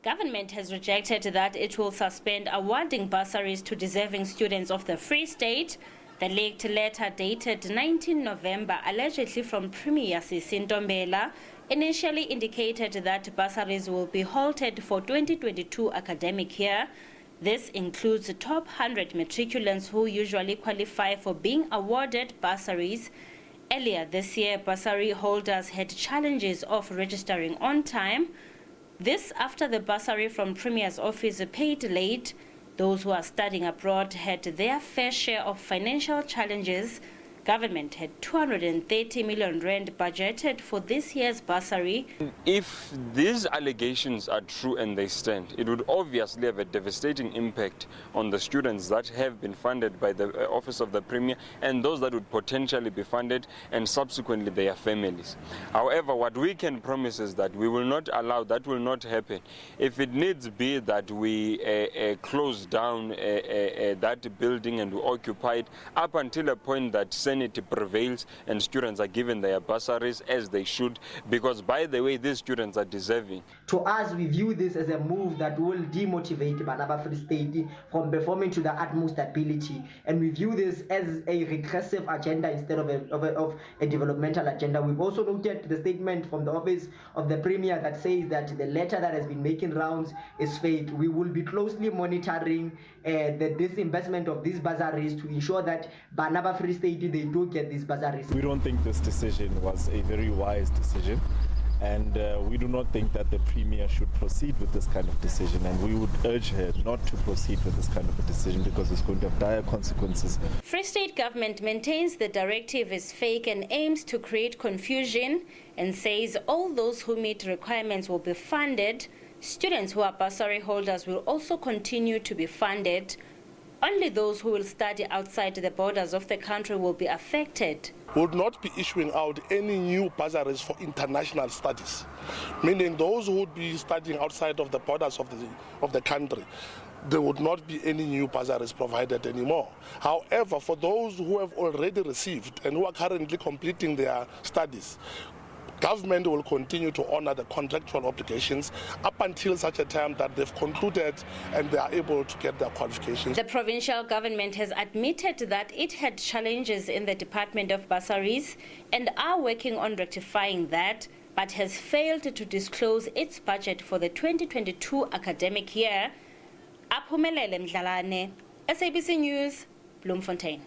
Government has rejected that it will suspend awarding bursaries to deserving students of the Free State. The leaked letter dated 19 November, allegedly from Premier SABC Ntombela, initially indicated that bursaries will be halted for 2022 academic year. This includes the top 100 matriculants who usually qualify for being awarded bursaries. Earlier this year, bursary holders had challenges of registering on time. This after the bursary from Premier's office paid late. Those who are studying abroad had their fair share of financial challenges. Government had 230 million rand budgeted for this year's bursary. If these allegations are true and they stand, it would obviously have a devastating impact on the students that have been funded by the Office of the Premier and those that would potentially be funded and subsequently their families. However, what we can promise is that we will not allow that will not happen. If it needs be that we close down that building and we occupy it up until a point that sanity prevails and students are given their bursaries as they should, because by the way, these students are deserving. To us, we view this as a move that will demotivate Banaba Free State from performing to the utmost ability, and we view this as a regressive agenda instead of a developmental agenda. We've also noted the statement from the Office of the Premier that says that the letter that has been making rounds is fake. We will be closely monitoring the disinvestment of these bursaries to ensure that Banaba Free State they do get these bursaries. We don't think this decision was a very wise decision, and we do not think that the Premier should proceed with this kind of decision, and we would urge her not to proceed with this kind of a decision because it's going to have dire consequences. Free State government maintains the directive is fake and aims to create confusion, and says all those who meet requirements will be funded. Students who are bursary holders will also continue to be funded. Only those who will study outside the borders of the country will be affected. We would not be issuing out any new bursaries for international studies, meaning those who would be studying outside of the borders of the country. There would not be any new bursaries provided anymore. However, for those who have already received and who are currently completing their studies, government will continue to honor the contractual obligations up until such a time that they've concluded and they are able to get their qualifications. The provincial government has admitted that it had challenges in the Department of Bursaries and are working on rectifying that, but has failed to disclose its budget for the 2022 academic year. Aphumelele Mdlalane, SABC News, Bloemfontein.